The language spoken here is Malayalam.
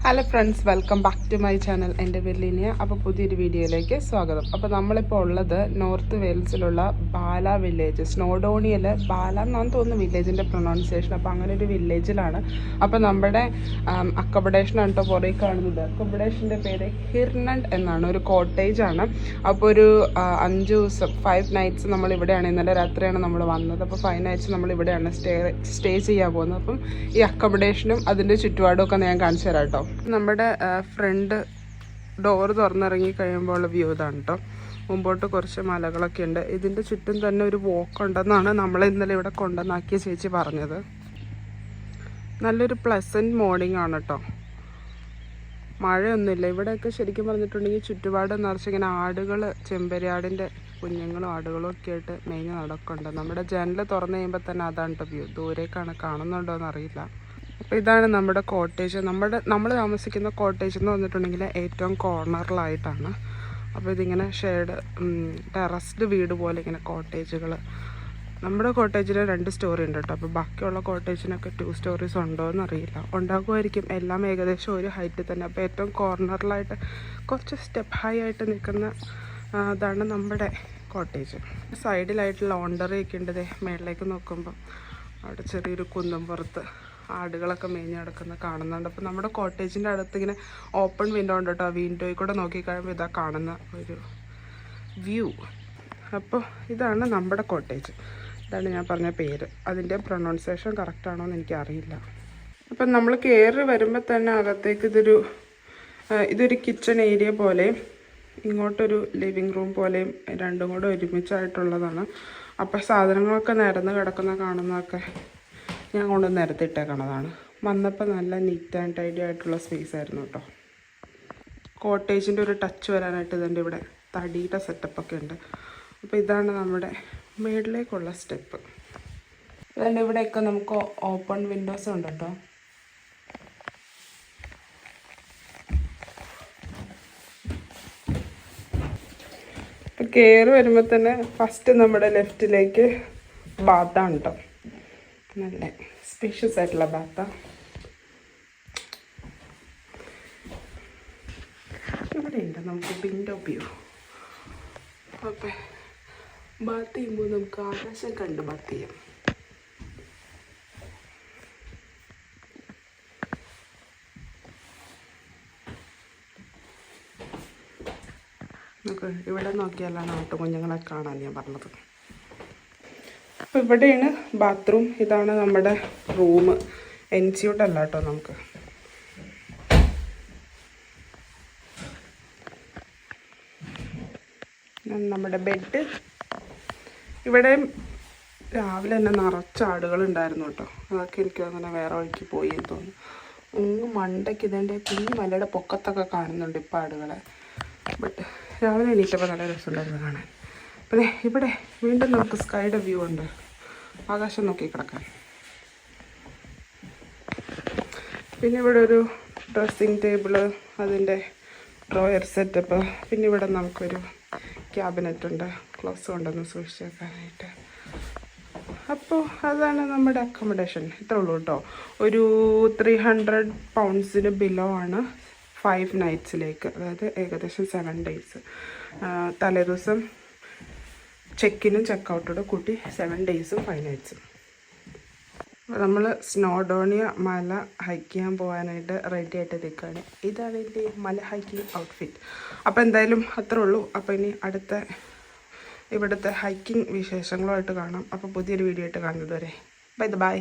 Hello friends, welcome back to my channel. എൻ്റെ പേര് ലിനിയ. അപ്പോൾ പുതിയൊരു വീഡിയോയിലേക്ക് സ്വാഗതം. അപ്പോൾ നമ്മളിപ്പോൾ ഉള്ളത് നോർത്ത് വെയിൽസിലുള്ള ബാല വില്ലേജ്, സ്നോഡോണിയയിൽ ബാല എന്നാണ് തോന്നുന്നു വില്ലേജിൻ്റെ പ്രൊനൗൺസിയേഷൻ. അപ്പോൾ അങ്ങനെ ഒരു വില്ലേജിലാണ്. അപ്പോൾ നമ്മുടെ അക്കോമഡേഷനാണ് കേട്ടോ പുറകെ കാണുന്നത്. അക്കോമഡേഷൻ്റെ പേര് ഹിർനണ്ട് എന്നാണ്, ഒരു കോട്ടേജാണ്. അപ്പോൾ ഒരു 5 ദിവസം 5 nights നമ്മൾ ഇവിടെയാണ്. ഇന്നലെ രാത്രിയാണ് നമ്മൾ വന്നത്. അപ്പോൾ 5 nights നമ്മൾ ഇവിടെയാണ് സ്റ്റേ ചെയ്യാൻ പോകുന്നത്. അപ്പം ഈ അക്കോമഡേഷനും അതിൻ്റെ ചുറ്റുപാടും ഒക്കെ ഞാൻ കാണിച്ചു തരാം കേട്ടോ. നമ്മുടെ ഫ്രണ്ട് ഡോറ് തുറന്നിറങ്ങി കഴിയുമ്പോൾ ഉള്ള വ്യൂ ഇതാണ് കേട്ടോ. മുമ്പോട്ട് കുറച്ച് മലകളൊക്കെ ഉണ്ട്. ഇതിൻ്റെ ചുറ്റും തന്നെ ഒരു വോക്ക് ഉണ്ടെന്നാണ് നമ്മളെ ഇന്നലെ ഇവിടെ കൊണ്ടുവന്നാക്കിയ ചേച്ചി പറഞ്ഞത്. നല്ലൊരു പ്ലസൻറ്റ് മോർണിംഗ് ആണ് കേട്ടോ. മഴയൊന്നുമില്ല ഇവിടെയൊക്കെ. ശരിക്കും പറഞ്ഞിട്ടുണ്ടെങ്കിൽ ചുറ്റുപാട് നിറച്ചിങ്ങനെ ആടുകൾ, ചെമ്പരിയാടിൻ്റെ കുഞ്ഞുങ്ങളും ആടുകളും ഒക്കെ ആയിട്ട് മേഞ്ഞ് നടക്കുന്നുണ്ട്. നമ്മുടെ ജനൽ തുറന്നു കഴിയുമ്പോൾ തന്നെ അതാണ് കേട്ടോ വ്യൂ. ദൂരേക്കാണ്, കാണുന്നുണ്ടോ എന്നറിയില്ല. അപ്പോൾ ഇതാണ് നമ്മുടെ കോട്ടേജ്. നമ്മൾ താമസിക്കുന്ന കോട്ടേജ് എന്ന് പറഞ്ഞിട്ടുണ്ടെങ്കിൽ ഏറ്റവും കോർണറിലായിട്ടാണ്. അപ്പോൾ ഇതിങ്ങനെ ടെറസ്ഡ് വീട് പോലെ ഇങ്ങനെ കോട്ടേജുകൾ. നമ്മുടെ കോട്ടേജിൽ 2 സ്റ്റോറി ഉണ്ട് കേട്ടോ. അപ്പോൾ ബാക്കിയുള്ള കോട്ടേജിനൊക്കെ 2 stories ഉണ്ടോ എന്നറിയില്ല. ഉണ്ടാകുമായിരിക്കും. എല്ലാം ഏകദേശം ഒരു ഹൈറ്റ് തന്നെ. അപ്പോൾ ഏറ്റവും കോർണറിലായിട്ട് കുറച്ച് സ്റ്റെപ്പ് ഹൈ ആയിട്ട് നിൽക്കുന്ന അതാണ് നമ്മുടെ കോട്ടേജ്. സൈഡിലായിട്ട് ലോണ്ടറി ഒക്കെ ഉണ്ട്. മേളിലേക്ക് നോക്കുമ്പോൾ അവിടെ ചെറിയൊരു കുന്നും പുറത്ത് ആടുകളൊക്കെ മേഞ്ഞ് കിടക്കുന്ന കാണുന്നുണ്ട്. അപ്പോൾ നമ്മുടെ കോട്ടേജിൻ്റെ അടുത്ത് ഇങ്ങനെ ഓപ്പൺ വിൻഡോ ഉണ്ട് കേട്ടോ. വിൻഡോയിൽ കൂടെ നോക്കിക്കഴിയുമ്പോൾ ഇതാ കാണുന്ന ഒരു വ്യൂ. അപ്പോൾ ഇതാണ് നമ്മുടെ കോട്ടേജ്. ഇതാണ് ഞാൻ പറഞ്ഞ പേര്. അതിൻ്റെ പ്രൊനൗൺസിയേഷൻ കറക്റ്റാണോ എന്ന് എനിക്കറിയില്ല. അപ്പം നമ്മൾ കയറി വരുമ്പോൾ തന്നെ അകത്തേക്ക് ഇതൊരു കിച്ചൺ ഏരിയ പോലെയും ഇങ്ങോട്ടൊരു ലിവിങ് റൂം പോലെയും രണ്ടും കൂടെ ഒരുമിച്ചായിട്ടുള്ളതാണ്. അപ്പോൾ സാധനങ്ങളൊക്കെ നിരന്ന് കിടക്കുന്ന കാണുന്നതൊക്കെ ഞാൻ കൊണ്ട് നിരത്തിയിട്ടേക്കണതാണ്. വന്നപ്പോൾ നല്ല നീറ്റ് ആൻഡ് ടൈഡി ആയിട്ടുള്ള സ്പേസ് ആയിരുന്നു കേട്ടോ. കോട്ടേജിൻ്റെ ഒരു ടച്ച് വരാനായിട്ട് ഇതിൻ്റെ ഇവിടെ തടിയുടെ സെറ്റപ്പൊക്കെ ഉണ്ട്. അപ്പോൾ ഇതാണ് നമ്മുടെ മേളിലേക്കുള്ള സ്റ്റെപ്പ്. അതുകൊണ്ട് ഇവിടെയൊക്കെ നമുക്ക് ഓപ്പൺ വിൻഡോസ് ഉണ്ട് കേട്ടോ. അപ്പോൾ കയറി വരുമ്പോൾ തന്നെ ഫസ്റ്റ് നമ്മുടെ ലെഫ്റ്റിലേക്ക് ബാത്താണ് കേട്ടോ. നല്ല സ്പേഷ്യസ് ആയിട്ടുള്ള ബാത്താ. ഇവിടെ ഉണ്ട് നമുക്ക് വിൻഡോ വ്യൂ. അപ്പോൾ ബാത്ത് ചെയ്യുമ്പോൾ നമുക്ക് ആകാശം കണ്ട് ബാത്ത് ചെയ്യാം. നമുക്ക് ഇവിടെ നോക്കിയാലാണ് നാട്ടുകുഞ്ഞുങ്ങളെ കാണാൻ ഞാൻ പറഞ്ഞത്. അപ്പോൾ ഇവിടെയാണ് ബാത്റൂം. ഇതാണ് നമ്മുടെ റൂം. എൻസിയോട്ടല്ല കേട്ടോ നമുക്ക്. നമ്മുടെ ബെഡ്. ഇവിടെ രാവിലെ തന്നെ നിറച്ച ആടുകളുണ്ടായിരുന്നു കേട്ടോ. അതൊക്കെ എനിക്ക് അങ്ങനെ വേറെ വഴിക്ക് പോയി എന്ന് തോന്നുന്നു. മണ്ടയ്ക്ക് ഇതിൻ്റെ കുഞ്ഞു മലയുടെ പൊക്കത്തൊക്കെ കാണുന്നുണ്ട് ഇപ്പോൾ ആടുകളെ. ബട്ട് രാവിലെ എണീറ്റപ്പോൾ നല്ല രസമുണ്ടായിരുന്നു കാണാൻ. പിന്നെ ഇവിടെ വീണ്ടും നമുക്ക് സ്കൈയുടെ വ്യൂ ഉണ്ട്. ആകാശം നോക്കി കിടക്കാൻ. പിന്നെ ഇവിടെ ഒരു ഡ്രസ്സിങ് ടേബിള്, അതിൻ്റെ ഡ്രോയർ സെറ്റപ്പ്. പിന്നെ ഇവിടെ നമുക്കൊരു ക്യാബിനറ്റ് ഉണ്ട്, ക്ലോസ് കൊണ്ടൊന്ന് സൂക്ഷിച്ച് വെക്കാനായിട്ട്. അപ്പോൾ അതാണ് നമ്മുടെ അക്കോമഡേഷൻ. ഇത്രേ ഉള്ളൂ കേട്ടോ. ഒരു 300 pounds ബിലോ ആണ് 5 nights. അതായത് ഏകദേശം 7 days. തലേദിവസം ചെക്കിനും ചെക്കൗട്ടോടെ കൂട്ടി 7 days 5 nights. നമ്മൾ സ്നോഡോണിയ മല ഹൈക്ക് ചെയ്യാൻ പോകാനായിട്ട് റെഡി ആയിട്ട് നിൽക്കുകയാണ്. ഇതാണ് എൻ്റെ മല ഹൈക്കിംഗ് ഔട്ട്ഫിറ്റ്. അപ്പോൾ എന്തായാലും അത്രേ ഉള്ളൂ. അപ്പോൾ ഇനി ഇവിടുത്തെ ഹൈക്കിംഗ് വിശേഷങ്ങളുമായിട്ട് കാണാം. അപ്പോൾ പുതിയൊരു വീഡിയോ ആയിട്ട് കാണുന്നത് വരെ ബൈ.